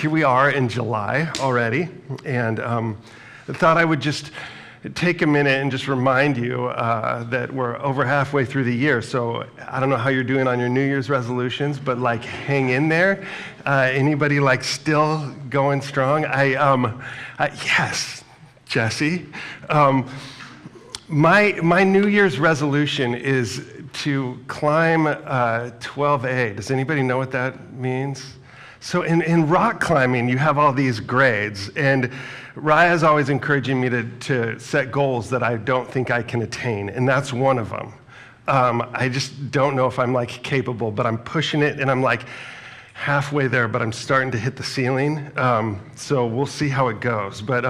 here we are in July already, and I thought I would just take a minute and just remind you that we're over halfway through the year. So I don't know how you're doing on your New Year's resolutions, but like hang in there. Anybody like still going strong? Yes, Jesse. My New Year's resolution is to climb 12A. Does anybody know what that means? So in rock climbing, you have all these grades, and Raya's always encouraging me to set goals that I don't think I can attain, and that's one of them. I just don't know if I'm like capable, but I'm pushing it, and I'm like halfway there, but I'm starting to hit the ceiling. So we'll see how it goes. But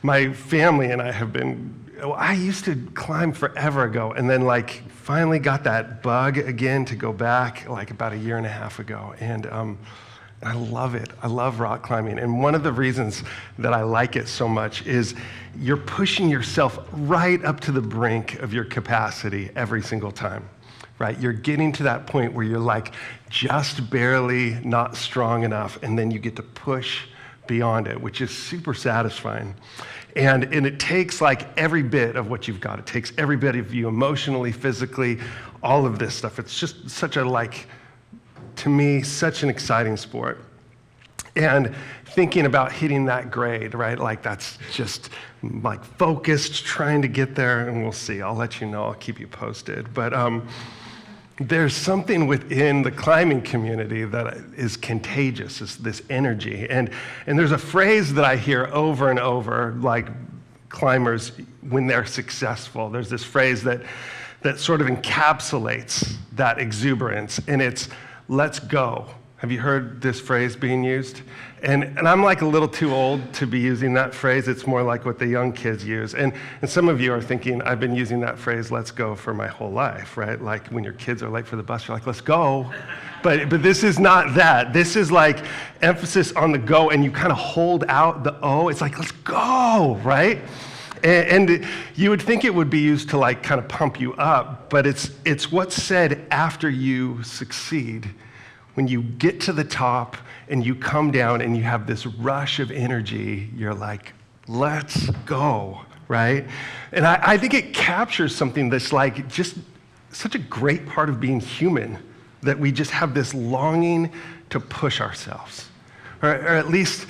my family and I have been, I used to climb forever ago, and then like finally got that bug again to go back like about a year and a half ago, and I love it. I love rock climbing. And one of the reasons that I like it so much is you're pushing yourself right up to the brink of your capacity every single time, right? You're getting to that point where you're like just barely not strong enough, and then you get to push beyond it, which is super satisfying. And it takes like every bit of what you've got. It takes every bit of you emotionally, physically, all of this stuff. It's just such a like, to me, such an exciting sport. And thinking about hitting that grade, right? Like that's just like focused, trying to get there, and we'll see. I'll let you know, I'll keep you posted. But there's something within the climbing community that is contagious, is this energy. And there's a phrase that I hear over and over, like climbers, when they're successful. There's this phrase that sort of encapsulates that exuberance, and it's, let's go. Have you heard this phrase being used? And I'm like a little too old to be using that phrase. It's more like what the young kids use. And some of you are thinking, I've been using that phrase, let's go, for my whole life, right? Like when your kids are late for the bus, you're like, let's go. But this is not that. This is like emphasis on the go, and you kind of hold out the O. It's like, let's go, right? And you would think it would be used to like kind of pump you up, but it's what's said after you succeed. When you get to the top and you come down and you have this rush of energy, you're like, let's go, right? And I think it captures something that's like just such a great part of being human, that we just have this longing to push ourselves, or at least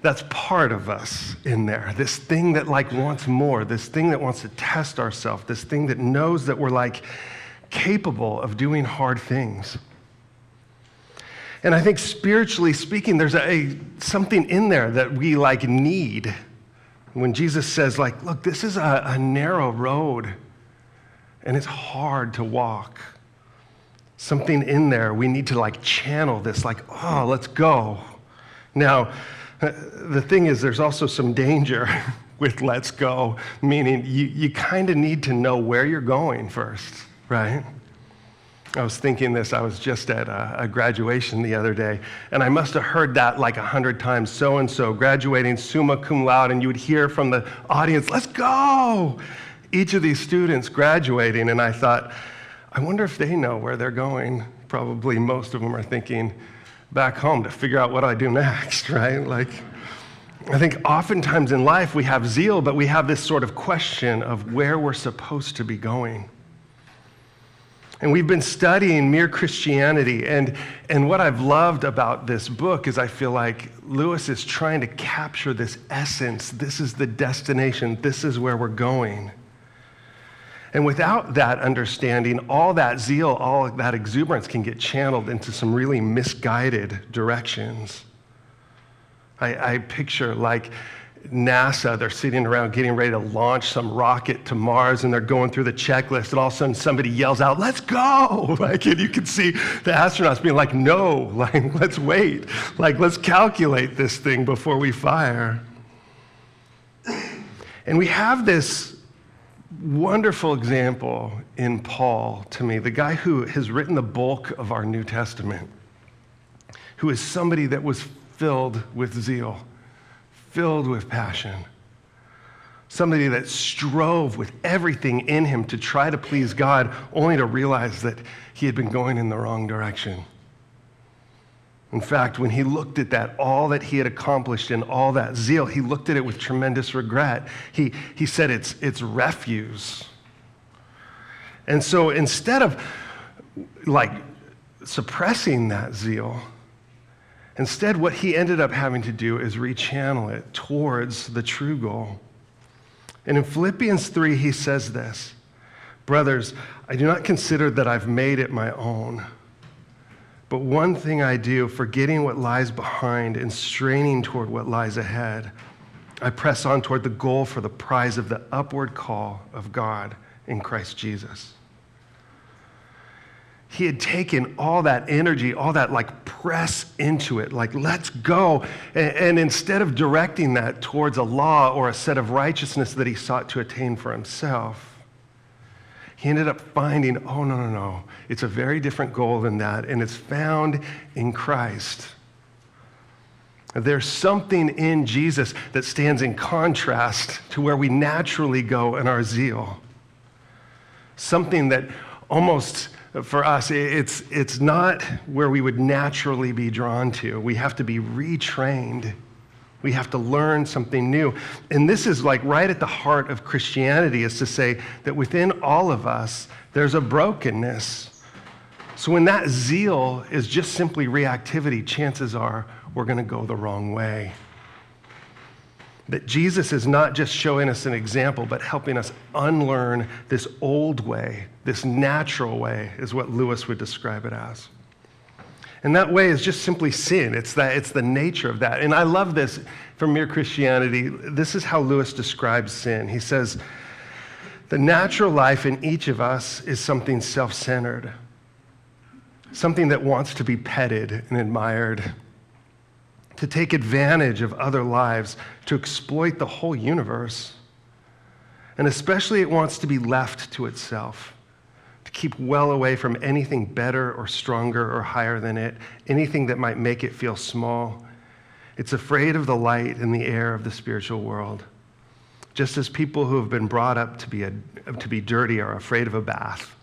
that's part of us in there. This thing that like wants more, this thing that wants to test ourselves, this thing that knows that we're like capable of doing hard things. And I think spiritually speaking, there's something in there that we like need. When Jesus says like, look, this is a narrow road and it's hard to walk. Something in there, we need to like channel this, like, oh, let's go. Now, the thing is, there's also some danger with let's go, meaning you kind of need to know where you're going first, right? I was thinking this, I was just at a graduation the other day, and I must have heard that like 100 times, so-and-so graduating summa cum laude, and you would hear from the audience, let's go! Each of these students graduating, and I thought, I wonder if they know where they're going. Probably most of them are thinking, back home to figure out what I do next, right? Like, I think oftentimes in life we have zeal, but we have this sort of question of where we're supposed to be going. And we've been studying Mere Christianity, and what I've loved about this book is I feel like Lewis is trying to capture this essence. This is the destination. This is where we're going. And without that understanding, all that zeal, all that exuberance can get channeled into some really misguided directions. I picture like NASA, they're sitting around getting ready to launch some rocket to Mars, and they're going through the checklist, and all of a sudden somebody yells out, let's go! Like, and you can see the astronauts being like, no, like, let's wait. Like, let's calculate this thing before we fire. And we have this wonderful example in Paul, to me, the guy who has written the bulk of our New Testament, who is somebody that was filled with zeal, filled with passion, somebody that strove with everything in him to try to please God, only to realize that he had been going in the wrong direction. In fact, when he looked at that, all that he had accomplished and all that zeal, he looked at it with tremendous regret. He said it's refuse. And so instead of like suppressing that zeal, instead what he ended up having to do is rechannel it towards the true goal. And in Philippians 3, he says this, "Brothers, I do not consider that I've made it my own. But one thing I do, forgetting what lies behind and straining toward what lies ahead, I press on toward the goal for the prize of the upward call of God in Christ Jesus." He had taken all that energy, all that like press into it, like let's go. And instead of directing that towards a law or a set of righteousness that he sought to attain for himself, he ended up finding, oh, no. It's a very different goal than that, and it's found in Christ. There's something in Jesus that stands in contrast to where we naturally go in our zeal. Something that almost, for us, it's not where we would naturally be drawn to. We have to be retrained. We have to learn something new. And this is like right at the heart of Christianity, is to say that within all of us, there's a brokenness. So when that zeal is just simply reactivity, chances are we're going to go the wrong way. That Jesus is not just showing us an example, but helping us unlearn this old way, this natural way, is what Lewis would describe it as. And that way is just simply sin. It's the nature of that. And I love this from Mere Christianity. This is how Lewis describes sin. He says, the natural life in each of us is something self-centered, something that wants to be petted and admired, to take advantage of other lives, to exploit the whole universe. And especially it wants to be left to itself, to keep well away from anything better or stronger or higher than it, anything that might make it feel small. It's afraid of the light and the air of the spiritual world, just as people who have been brought up to be dirty are afraid of a bath.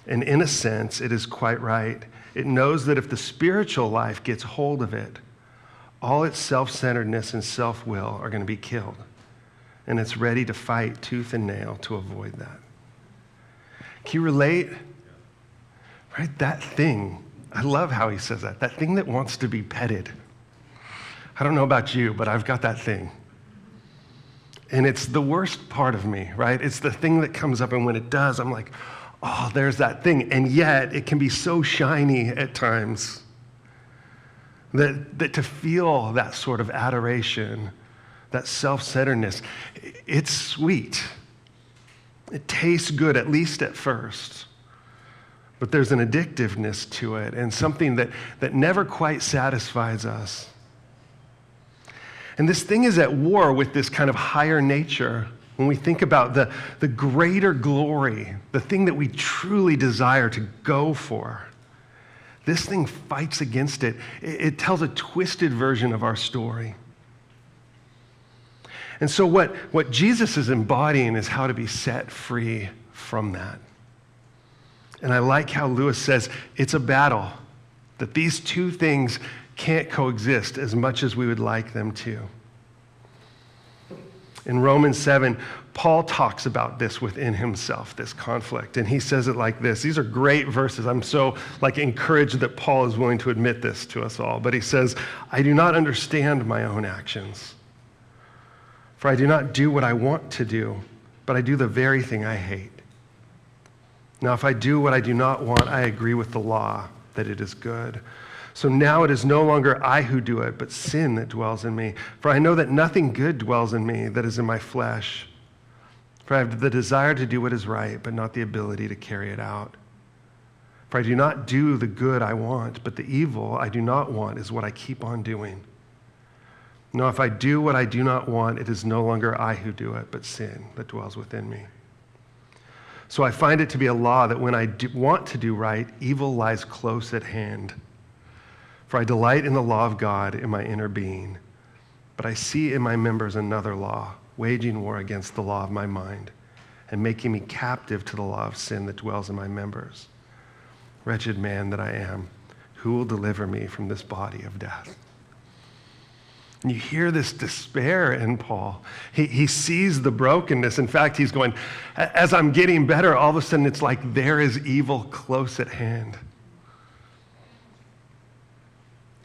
And in a sense, it is quite right. It knows that if the spiritual life gets hold of it, all its self-centeredness and self-will are going to be killed. And it's ready to fight tooth and nail to avoid that. Can you relate? Right? That thing. I love how he says that. That thing that wants to be petted. I don't know about you, but I've got that thing. And it's the worst part of me, right? It's the thing that comes up, and when it does, I'm like, oh, there's that thing. And yet, it can be so shiny at times that to feel that sort of adoration, that self-centeredness, it's sweet. It tastes good, at least at first. But there's an addictiveness to it and something that never quite satisfies us. And this thing is at war with this kind of higher nature. When we think about the greater glory, the thing that we truly desire to go for, this thing fights against it. It tells a twisted version of our story. And so what Jesus is embodying is how to be set free from that. And I like how Lewis says it's a battle, that these two things can't coexist as much as we would like them to. In Romans 7, Paul talks about this within himself, this conflict, and he says it like this. These are great verses. I'm so encouraged that Paul is willing to admit this to us all. But he says, I do not understand my own actions, for I do not do what I want to do, but I do the very thing I hate. Now, if I do what I do not want, I agree with the law that it is good. So now it is no longer I who do it, but sin that dwells in me. For I know that nothing good dwells in me that is in my flesh. For I have the desire to do what is right, but not the ability to carry it out. For I do not do the good I want, but the evil I do not want is what I keep on doing. No, if I do what I do not want, it is no longer I who do it, but sin that dwells within me. So I find it to be a law that when I want to do right, evil lies close at hand. For I delight in the law of God in my inner being, but I see in my members another law, waging war against the law of my mind and making me captive to the law of sin that dwells in my members. Wretched man that I am, Who will deliver me from this body of death? And you hear this despair in Paul. He sees the brokenness. In fact, he's going, as I'm getting better, all of a sudden it's like there is evil close at hand.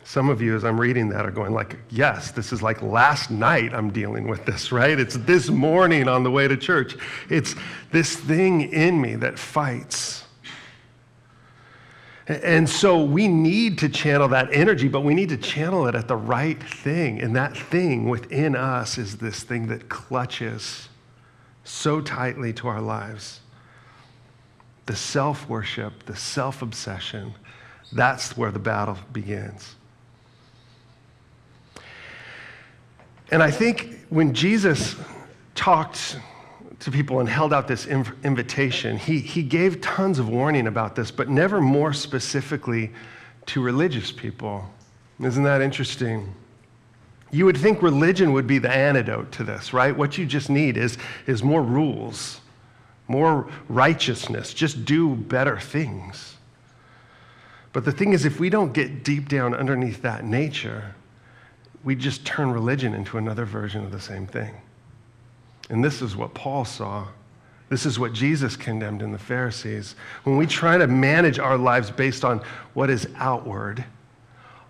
Some of you, as I'm reading that, are going like, yes, this is like last night I'm dealing with this, right? It's this morning on the way to church. It's this thing in me that fights. And so we need to channel that energy, but we need to channel it at the right thing. And that thing within us is this thing that clutches so tightly to our lives. The self-worship, the self-obsession, that's where the battle begins. And I think when Jesus talked to people and held out this invitation, he gave tons of warning about this, but never more specifically to religious people. Isn't that interesting? You would think religion would be the antidote to this, right? What you just need is more rules, more righteousness, just do better things. But the thing is, if we don't get deep down underneath that nature, we just turn religion into another version of the same thing. And this is what Paul saw. This is what Jesus condemned in the Pharisees. When we try to manage our lives based on what is outward,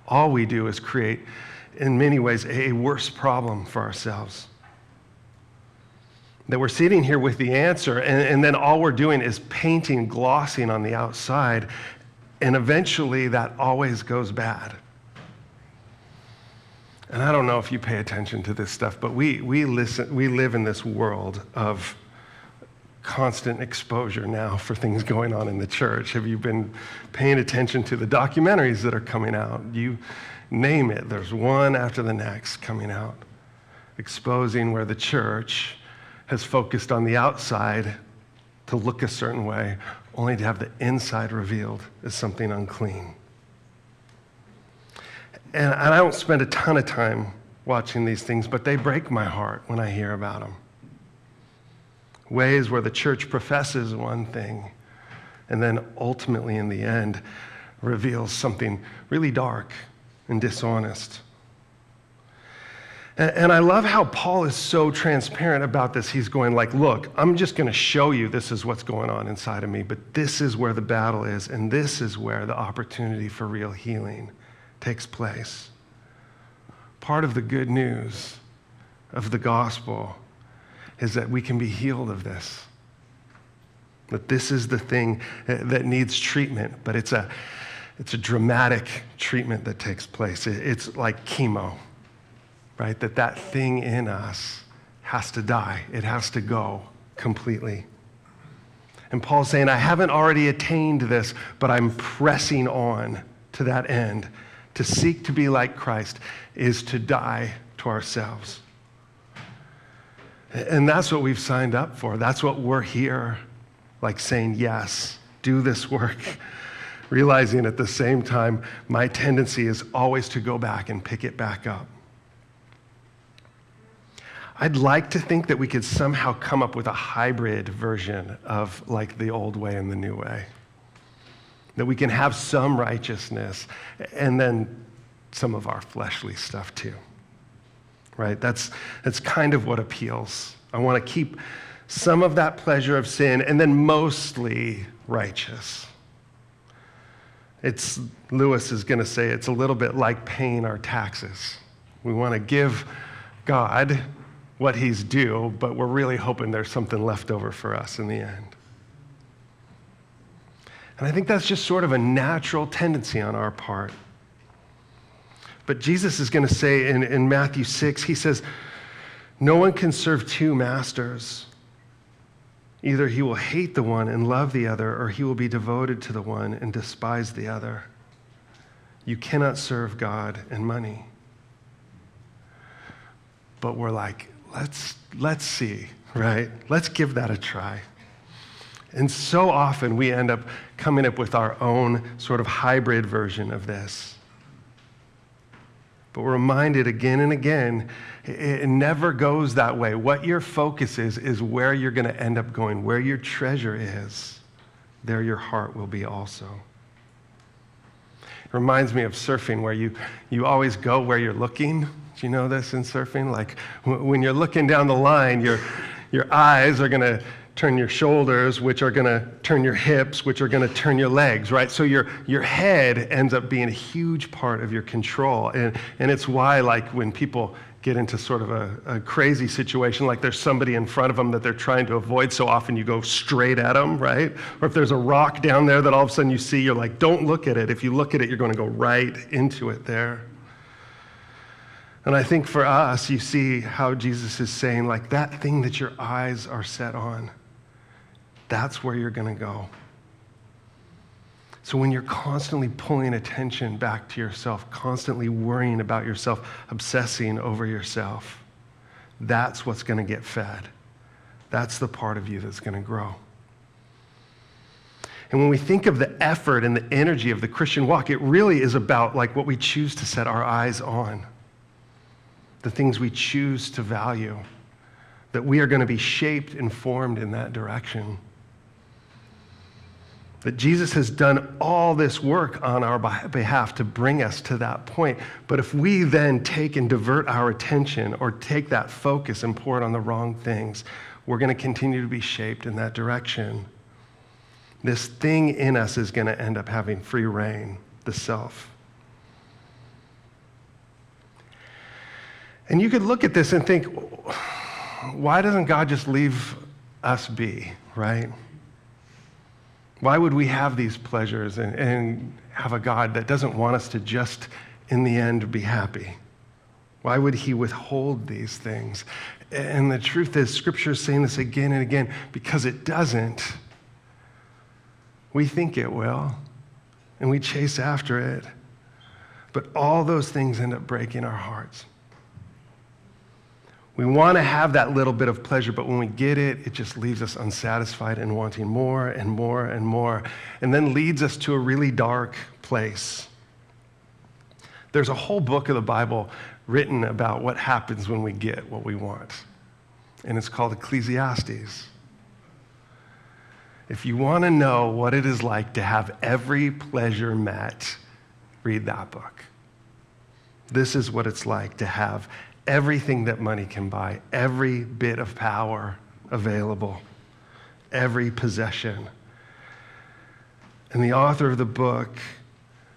all we do is create, in many ways, a worse problem for ourselves. That we're sitting here with the answer, and then all we're doing is painting, glossing on the outside, and eventually that always goes bad. And I don't know if you pay attention to this stuff, but we live in this world of constant exposure now for things going on in the church. Have you been paying attention to the documentaries that are coming out? You name it, there's one after the next coming out, exposing where the church has focused on the outside to look a certain way, only to have the inside revealed as something unclean. And I don't spend a ton of time watching these things, but they break my heart when I hear about them. Ways where the church professes one thing and then ultimately in the end reveals something really dark and dishonest. And I love how Paul is so transparent about this. He's going like, look, I'm just going to show you this is what's going on inside of me, but this is where the battle is, and this is where the opportunity for real healing takes place. Part of the good news of the gospel is that we can be healed of this. That this is the thing that needs treatment, but it's a dramatic treatment that takes place. It's like chemo, right? That thing in us has to die. It has to go completely. And Paul's saying, I haven't already attained this, but I'm pressing on to that end. To seek to be like Christ is to die to ourselves. And that's what we've signed up for. That's what we're here, like saying, yes, do this work. Realizing at the same time, my tendency is always to go back and pick it back up. I'd like to think that we could somehow come up with a hybrid version of like the old way and the new way. That we can have some righteousness and then some of our fleshly stuff too, right? That's kind of what appeals. I want to keep some of that pleasure of sin and then mostly righteous. Lewis is going to say it's a little bit like paying our taxes. We want to give God what he's due, but we're really hoping there's something left over for us in the end. And I think that's just sort of a natural tendency on our part. But Jesus is going to say in Matthew 6, he says, no one can serve two masters. Either he will hate the one and love the other, or he will be devoted to the one and despise the other. You cannot serve God and money. But we're like, let's see, right? Let's give that a try. And so often we end up coming up with our own sort of hybrid version of this. But we're reminded again and again, it never goes that way. What your focus is where you're going to end up going. Where your treasure is, there your heart will be also. It Reminds me of surfing, where you always go where you're looking. Do you know this in surfing? Like when you're looking down the line, your eyes are going to turn your shoulders, which are going to turn your hips, which are going to turn your legs, right? So your head ends up being a huge part of your control. And it's why, like, when people get into sort of a crazy situation, like there's somebody in front of them that they're trying to avoid, so often you go straight at them, right? Or if there's a rock down there that all of a sudden you see, you're like, don't look at it. If you look at it, you're going to go right into it there. And I think for us, you see how Jesus is saying, like, that thing that your eyes are set on, that's where you're going to go. So when you're constantly pulling attention back to yourself, constantly worrying about yourself, obsessing over yourself, that's what's going to get fed. That's the part of you that's going to grow. And when we think of the effort and the energy of the Christian walk, it really is about, like, what we choose to set our eyes on, the things we choose to value, that we are going to be shaped and formed in that direction. That Jesus has done all this work on our behalf to bring us to that point. But if we then take and divert our attention or take that focus and pour it on the wrong things, we're going to continue to be shaped in that direction. This thing in us is going to end up having free reign, the self. And you could look at this and think, why doesn't God just leave us be, right? Why would we have these pleasures and have a God that doesn't want us to just, in the end, be happy? Why would he withhold these things? And the truth is, Scripture is saying this again and again, because it doesn't. We think it will, and we chase after it. But all those things end up breaking our hearts. We want to have that little bit of pleasure, but when we get it, it just leaves us unsatisfied and wanting more and more and more, and then leads us to a really dark place. There's a whole book of the Bible written about what happens when we get what we want, and it's called Ecclesiastes. If you want to know what it is like to have every pleasure met, read that book. This is what it's like to have everything that money can buy, every bit of power available, every possession. And the author of the book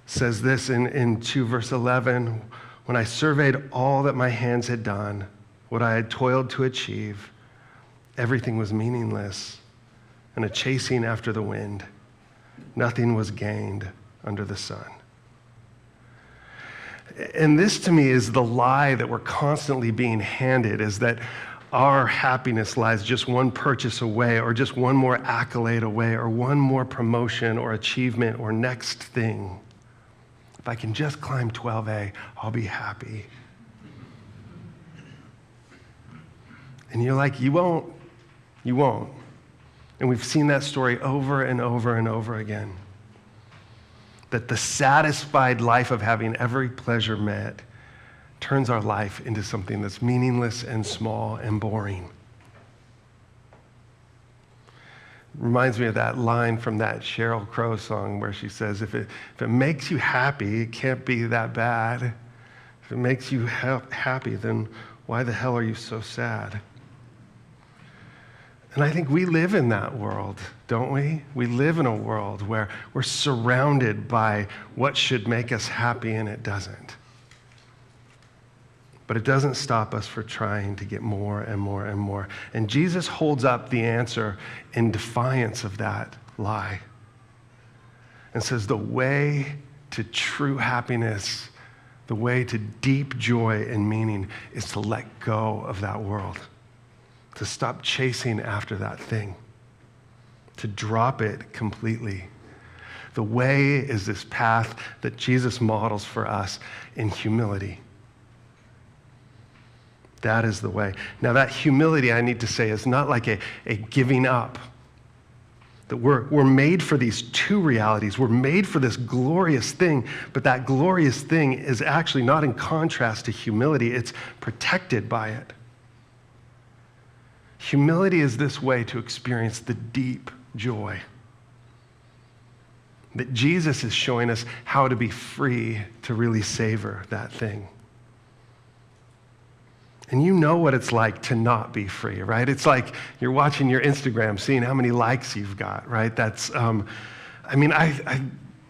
says this in 2 verse 11, when I surveyed all that my hands had done, what I had toiled to achieve, everything was meaningless and a chasing after the wind. Nothing was gained under the sun. And this, to me, is the lie that we're constantly being handed, is that our happiness lies just one purchase away, or just one more accolade away, or one more promotion or achievement or next thing. If I can just climb 12A, I'll be happy. And you're like, you won't. You won't. And we've seen that story over and over and over again. That the satisfied life of having every pleasure met turns our life into something that's meaningless and small and boring. Reminds me of that line from that Sheryl Crow song where she says, if it makes you happy, it can't be that bad. If it makes you happy, then why the hell are you so sad? And I think we live in that world, don't we? We live in a world where we're surrounded by what should make us happy, and it doesn't. But it doesn't stop us from trying to get more and more and more. And Jesus holds up the answer in defiance of that lie and says the way to true happiness, the way to deep joy and meaning, is to let go of that world. To stop chasing after that thing, to drop it completely. The way is this path that Jesus models for us in humility. That is the way. Now that humility, I need to say, is not like a giving up. That we're made for these two realities. We're made for this glorious thing, but that glorious thing is actually not in contrast to humility. It's protected by it. Humility is this way to experience the deep joy that Jesus is showing us how to be free to really savor that thing. And you know what it's like to not be free, right? It's like you're watching your Instagram, seeing how many likes you've got, right? That's, I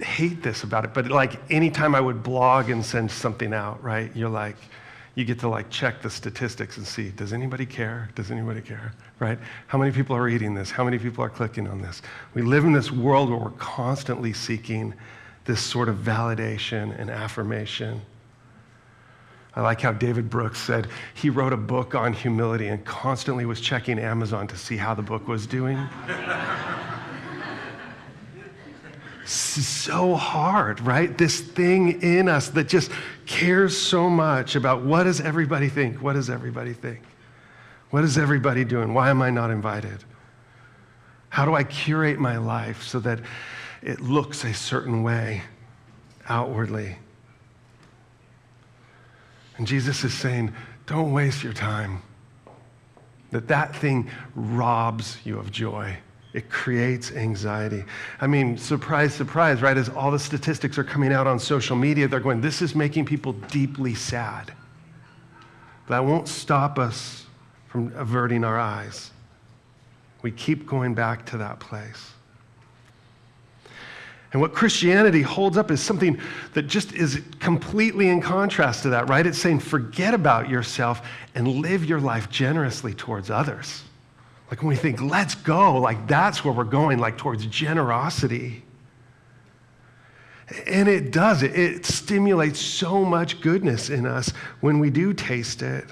hate this about it, but like anytime I would blog and send something out, right? You're like, you get to like check the statistics and see, does anybody care? Does anybody care, right? How many people are reading this? How many people are clicking on this? We live in this world where we're constantly seeking this sort of validation and affirmation. I like how David Brooks said he wrote a book on humility and constantly was checking Amazon to see how the book was doing. So hard, right? This thing in us that just cares so much about what does everybody think? What does everybody think? What is everybody doing? Why am I not invited? How do I curate my life so that it looks a certain way outwardly? And Jesus is saying, don't waste your time. That thing robs you of joy. It creates anxiety. I mean, surprise, surprise, right? As all the statistics are coming out on social media, they're going, this is making people deeply sad. But that won't stop us from averting our eyes. We keep going back to that place. And what Christianity holds up is something that just is completely in contrast to that, right? It's saying forget about yourself and live your life generously towards others. Like when we think, let's go, like that's where we're going, like towards generosity. And it does. It stimulates so much goodness in us when we do taste it.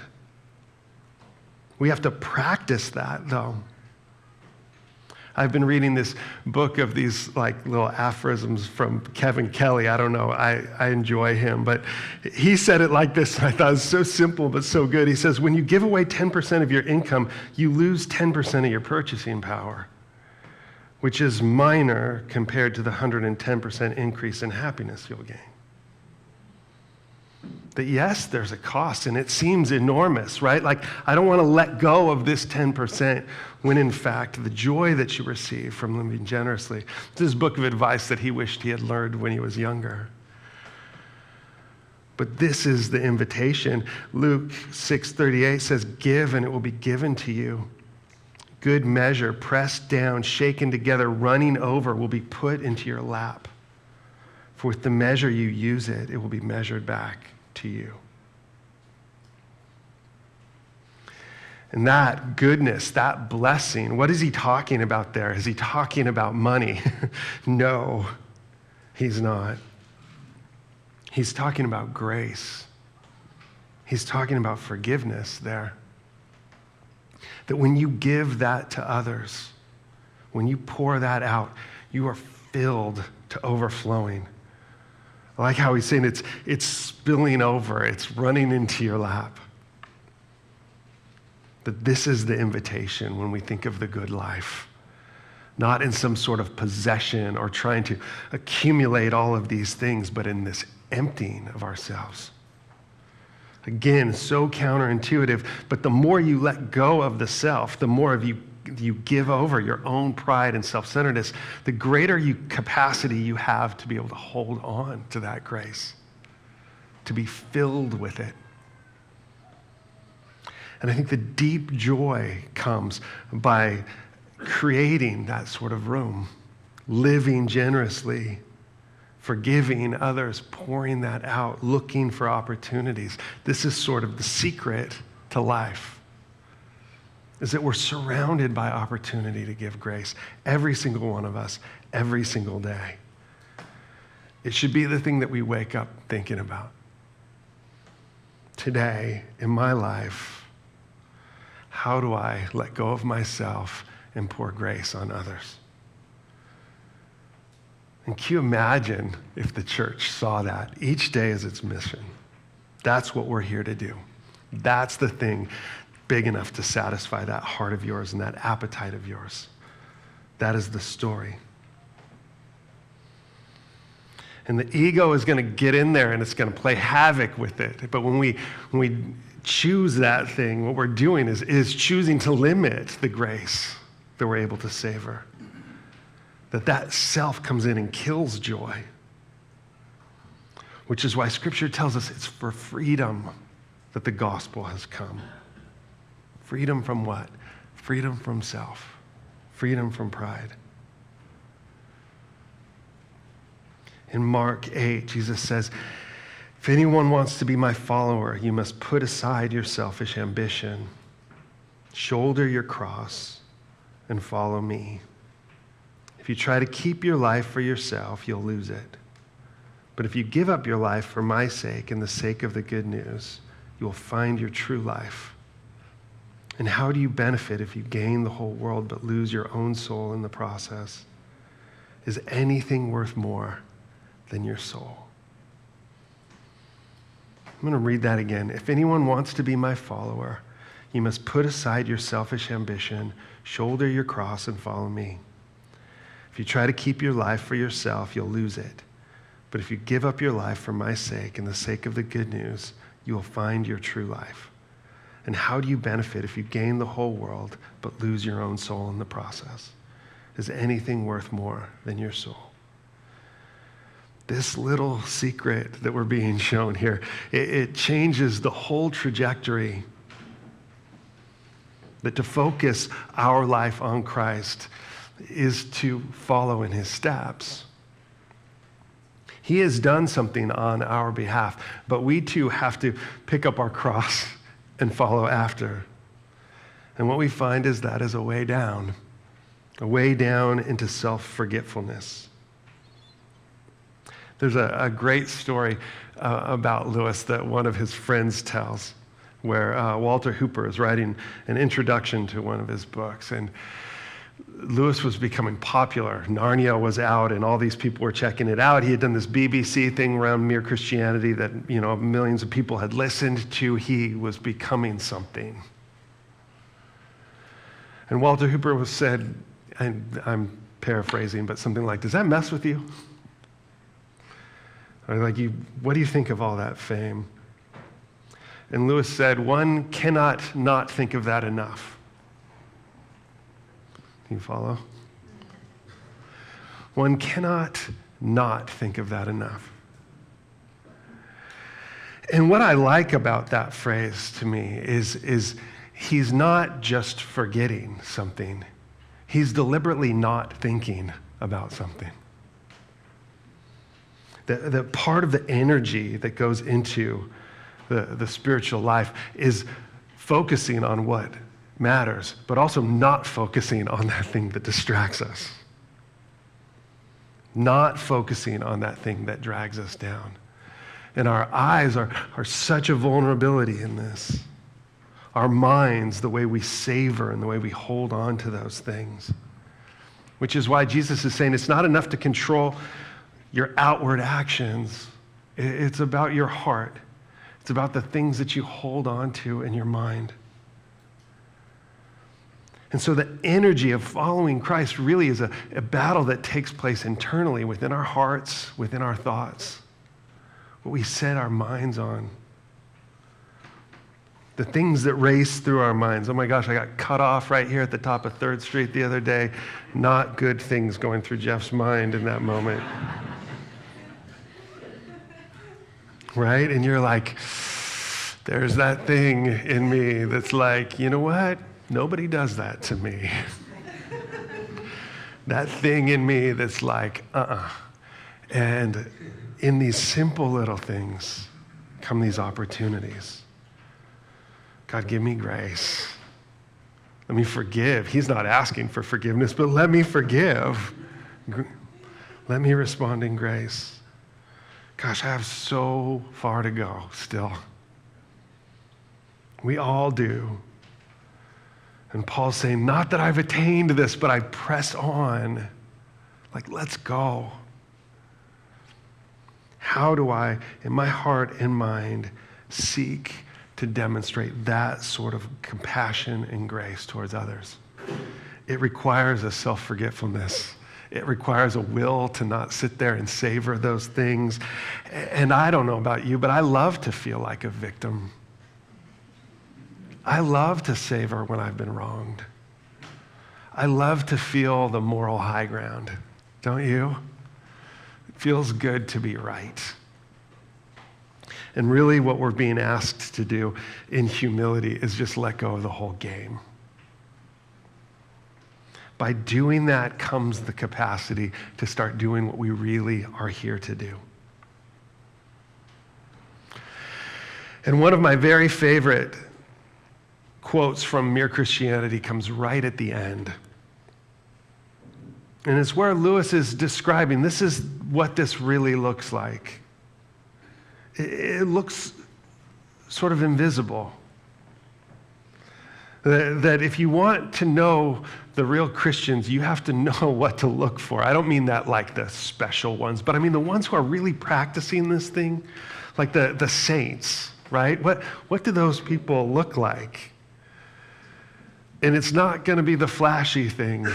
We have to practice that, though. I've been reading this book of these like little aphorisms from Kevin Kelly. I don't know, I enjoy him, but he said it like this, and I thought it was so simple but so good. He says, when you give away 10% of your income, you lose 10% of your purchasing power, which is minor compared to the 110% increase in happiness you'll gain. That yes, there's a cost, and it seems enormous, right? Like, I don't want to let go of this 10% when in fact the joy that you receive from living generously. This is a book of advice that he wished he had learned when he was younger. But this is the invitation. Luke 6:38 says, give and it will be given to you. Good measure, pressed down, shaken together, running over will be put into your lap. For with the measure you use it, it will be measured back to you. And that goodness, that blessing, what is he talking about there? Is he talking about money? No, he's not. He's talking about grace. He's talking about forgiveness there. That when you give that to others, when you pour that out, you are filled to overflowing. I like how he's saying it's spilling over, it's running into your lap. That this is the invitation when we think of the good life. Not in some sort of possession or trying to accumulate all of these things, but in this emptying of ourselves. Again, so counterintuitive, but the more you let go of the self, the more of you give over your own pride and self-centeredness, the greater capacity you have to be able to hold on to that grace, to be filled with it. And I think the deep joy comes by creating that sort of room, living generously, forgiving others, pouring that out, looking for opportunities. This is sort of the secret to life, is that we're surrounded by opportunity to give grace, every single one of us, every single day. It should be the thing that we wake up thinking about. Today, in my life, how do I let go of myself and pour grace on others? And can you imagine if the church saw that each day as its mission? That's what we're here to do. That's the thing big enough to satisfy that heart of yours and that appetite of yours. That is the story. And the ego is going to get in there and it's going to play havoc with it. But when we choose that thing, what we're doing is choosing to limit the grace that we're able to savor. that self comes in and kills joy. Which is why Scripture tells us it's for freedom that the gospel has come. Freedom from what? Freedom from self. Freedom from pride. In Mark 8, Jesus says, if anyone wants to be my follower, you must put aside your selfish ambition, shoulder your cross, and follow me. If you try to keep your life for yourself, you'll lose it. But if you give up your life for my sake and the sake of the good news, you will find your true life. And how do you benefit if you gain the whole world but lose your own soul in the process? Is anything worth more than your soul? I'm going to read that again. If anyone wants to be my follower, you must put aside your selfish ambition, shoulder your cross, and follow me. If you try to keep your life for yourself, you'll lose it. But if you give up your life for my sake and the sake of the good news, you will find your true life. And how do you benefit if you gain the whole world but lose your own soul in the process? Is anything worth more than your soul? This little secret that we're being shown here, it changes the whole trajectory. That to focus our life on Christ is to follow in his steps. He has done something on our behalf, but we too have to pick up our cross and follow after. And what we find is that is a way down into self-forgetfulness. There's a great story about Lewis that one of his friends tells, where Walter Hooper is writing an introduction to one of his books, and Lewis was becoming popular. Narnia was out, and all these people were checking it out. He had done this BBC thing around Mere Christianity that millions of people had listened to. He was becoming something. And Walter Hooper said, and I'm paraphrasing, but something like, does that mess with you? Or what do you think of all that fame? And Lewis said, one cannot not think of that enough. Can you follow? One cannot not think of that enough. And what I like about that phrase to me is he's not just forgetting something. He's deliberately not thinking about something. The part of the energy that goes into the spiritual life is focusing on what matters, but also not focusing on that thing that distracts us. Not focusing on that thing that drags us down. And our eyes are such a vulnerability in this. Our minds, the way we savor and the way we hold on to those things. Which is why Jesus is saying it's not enough to control your outward actions. It's about your heart. It's about the things that you hold on to in your mind. And so the energy of following Christ really is a battle that takes place internally within our hearts, within our thoughts, what we set our minds on. The things that race through our minds. Oh my gosh, I got cut off right here at the top of 3rd Street the other day. Not good things going through Jeff's mind in that moment. Right? And you're like, there's that thing in me that's like, you know what? Nobody does that to me. That thing in me that's like, And in these simple little things come these opportunities. God, give me grace. Let me forgive. He's not asking for forgiveness, but let me forgive. Let me respond in grace. Gosh, I have so far to go still. We all do. And Paul's saying, not that I've attained this, but I press on. Like, let's go. How do I, in my heart and mind, seek to demonstrate that sort of compassion and grace towards others? It requires a self-forgetfulness. It requires a will to not sit there and savor those things. And I don't know about you, but I love to feel like a victim. I love to savor when I've been wronged. I love to feel the moral high ground. don't you? It feels good to be right. And really what we're being asked to do in humility is just let go of the whole game. By doing that comes the capacity to start doing what we really are here to do. And one of my very favorite quotes from Mere Christianity comes right at the end. And it's where Lewis is describing, this is what this really looks like. It looks sort of invisible. That if you want to know the real Christians, you have to know what to look for. I don't mean that like the special ones, but I mean the ones who are really practicing this thing, like the saints, right? What do those people look like? And it's not going to be the flashy thing.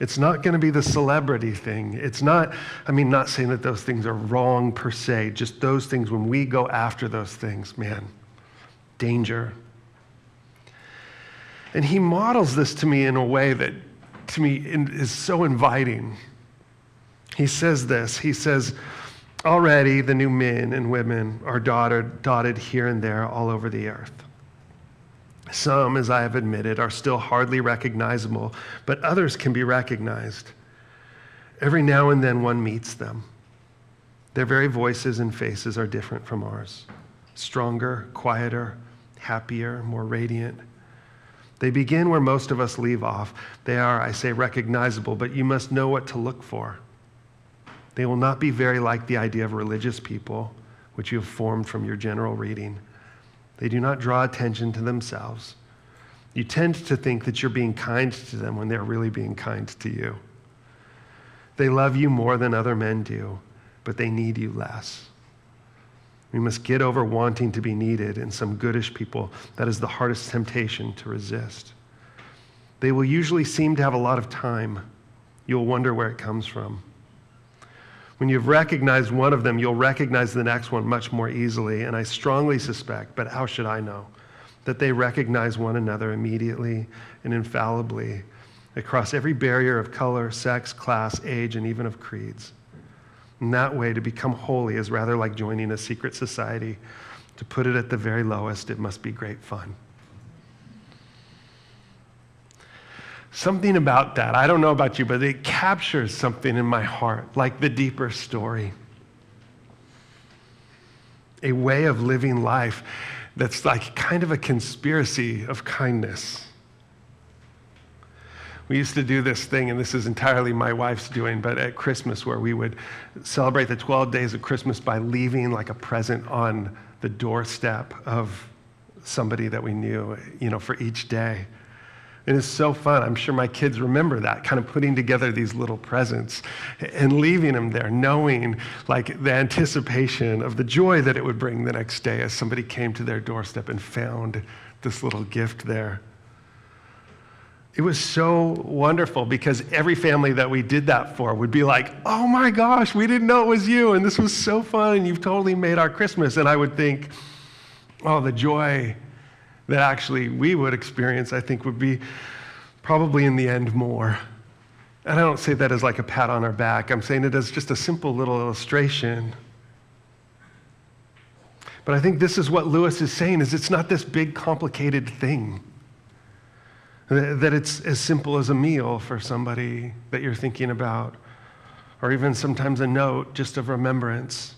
It's not going to be the celebrity thing. It's not, not saying that those things are wrong per se, just those things, when we go after those things, man, danger. And he models this to me in a way that, to me, is so inviting. He says this, he says, already the new men and women are dotted here and there all over the earth. Some, as I have admitted, are still hardly recognizable, but others can be recognized. Every now and then one meets them. Their very voices and faces are different from ours. Stronger, quieter, happier, more radiant. They begin where most of us leave off. They are, I say, recognizable, but you must know what to look for. They will not be very like the idea of religious people, which you have formed from your general reading. They do not draw attention to themselves. You tend to think that you're being kind to them when they're really being kind to you. They love you more than other men do, but they need you less. We must get over wanting to be needed in some goodish people. That is the hardest temptation to resist. They will usually seem to have a lot of time. You'll wonder where it comes from. When you've recognized one of them, you'll recognize the next one much more easily. And I strongly suspect, but how should I know, that they recognize one another immediately and infallibly across every barrier of color, sex, class, age, and even of creeds. In that way, to become holy is rather like joining a secret society. To put it at the very lowest, it must be great fun. Something about that, I don't know about you, but it captures something in my heart, like the deeper story. A way of living life that's like kind of a conspiracy of kindness. We used to do this thing, and this is entirely my wife's doing, but at Christmas, where we would celebrate the 12 days of Christmas by leaving like a present on the doorstep of somebody that we knew, for each day. It is so fun. I'm sure my kids remember that, kind of putting together these little presents and leaving them there, knowing like the anticipation of the joy that it would bring the next day as somebody came to their doorstep and found this little gift there. It was so wonderful because every family that we did that for would be like, oh my gosh, we didn't know it was you, and this was so fun, and you've totally made our Christmas. And I would think, oh, the joy that actually we would experience, I think, would be probably in the end more. And I don't say that as like a pat on our back. I'm saying it as just a simple little illustration. But I think this is what Lewis is saying, is it's not this big complicated thing. That it's as simple as a meal for somebody that you're thinking about, or even sometimes a note just of remembrance.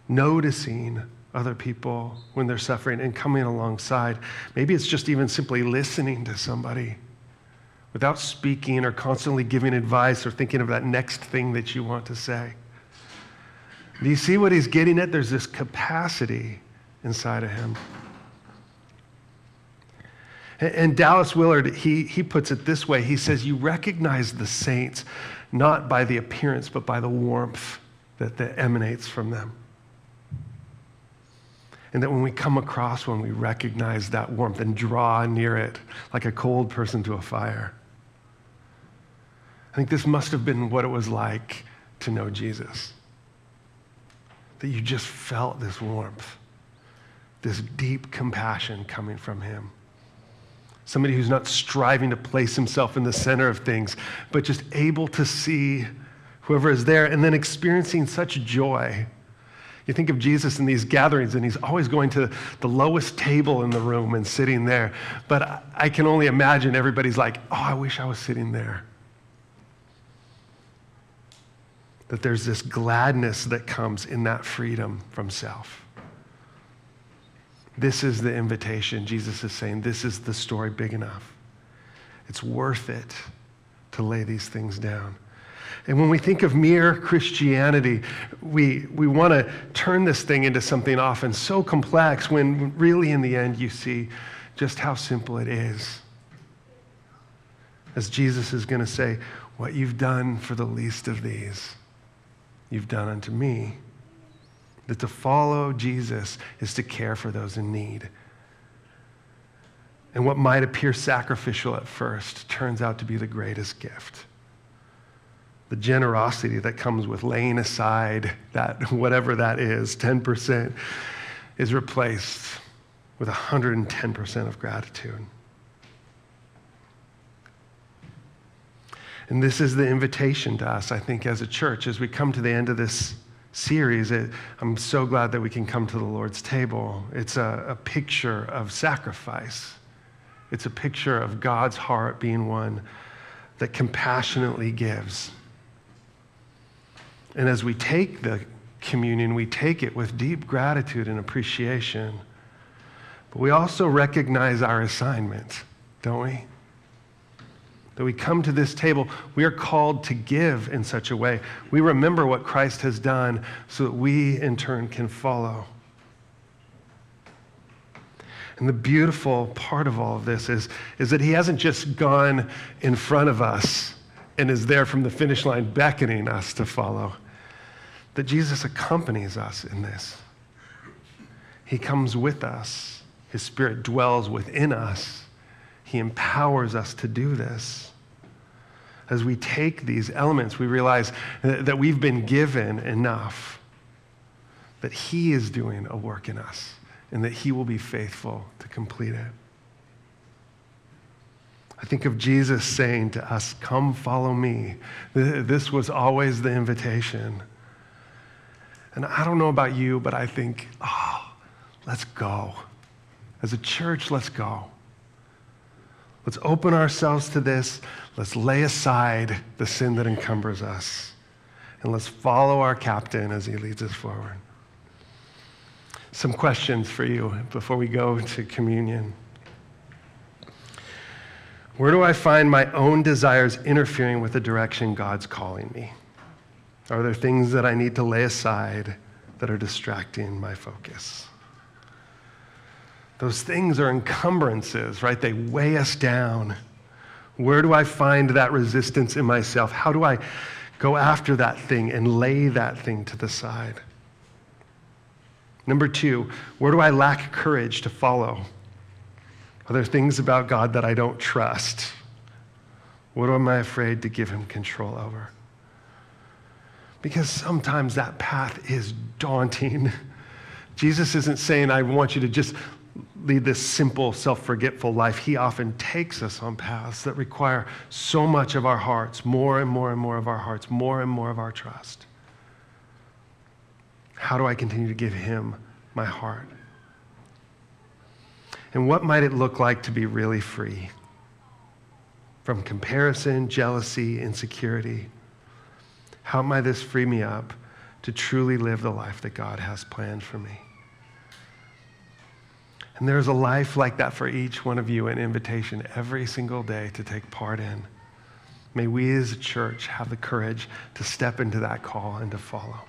Noticing other people when they're suffering and coming alongside. Maybe it's just even simply listening to somebody without speaking or constantly giving advice or thinking of that next thing that you want to say. Do you see what he's getting at? There's this capacity inside of him. And Dallas Willard, he puts it this way. He says, you recognize the saints not by the appearance, but by the warmth that emanates from them. And that when we come across one, we recognize that warmth and draw near it like a cold person to a fire. I think this must have been what it was like to know Jesus. That you just felt this warmth, this deep compassion coming from him. Somebody who's not striving to place himself in the center of things, but just able to see whoever is there and then experiencing such joy. You think of Jesus in these gatherings, and he's always going to the lowest table in the room and sitting there. But I can only imagine everybody's like, oh, I wish I was sitting there. That there's this gladness that comes in that freedom from self. This is the invitation. Jesus is saying, this is the story big enough. It's worth it to lay these things down. And when we think of mere Christianity, we want to turn this thing into something often so complex when really in the end you see just how simple it is. As Jesus is going to say, what you've done for the least of these, you've done unto me. That to follow Jesus is to care for those in need. And what might appear sacrificial at first turns out to be the greatest gift. The generosity that comes with laying aside that, whatever that is, 10%, is replaced with 110% of gratitude. And this is the invitation to us, I think, as a church, as we come to the end of this series. I'm so glad that we can come to the Lord's table. It's a picture of sacrifice. It's a picture of God's heart being one that compassionately gives. And as we take the communion, we take it with deep gratitude and appreciation. But we also recognize our assignment, don't we? That we come to this table, we are called to give in such a way. We remember what Christ has done so that we, in turn, can follow. And the beautiful part of all of this is that he hasn't just gone in front of us and is there from the finish line beckoning us to follow. That Jesus accompanies us in this. He comes with us. His Spirit dwells within us. He empowers us to do this. As we take these elements, we realize that we've been given enough, that he is doing a work in us, and that he will be faithful to complete it. I think of Jesus saying to us, come follow me. This was always the invitation. And I don't know about you, but I think, let's go. As a church, let's go. Let's open ourselves to this. Let's lay aside the sin that encumbers us. And let's follow our captain as he leads us forward. Some questions for you before we go to communion. Where do I find my own desires interfering with the direction God's calling me? Are there things that I need to lay aside that are distracting my focus? Those things are encumbrances, right? They weigh us down. Where do I find that resistance in myself? How do I go after that thing and lay that thing to the side? Number 2, where do I lack courage to follow? Are there things about God that I don't trust? What am I afraid to give him control over? Because sometimes that path is daunting. Jesus isn't saying, I want you to just lead this simple, self-forgetful life. He often takes us on paths that require so much of our hearts, more and more and more of our hearts, more and more of our trust. How do I continue to give him my heart? And what might it look like to be really free from comparison, jealousy, insecurity? How might this free me up to truly live the life that God has planned for me? And there's a life like that for each one of you, an invitation every single day to take part in. May we as a church have the courage to step into that call and to follow.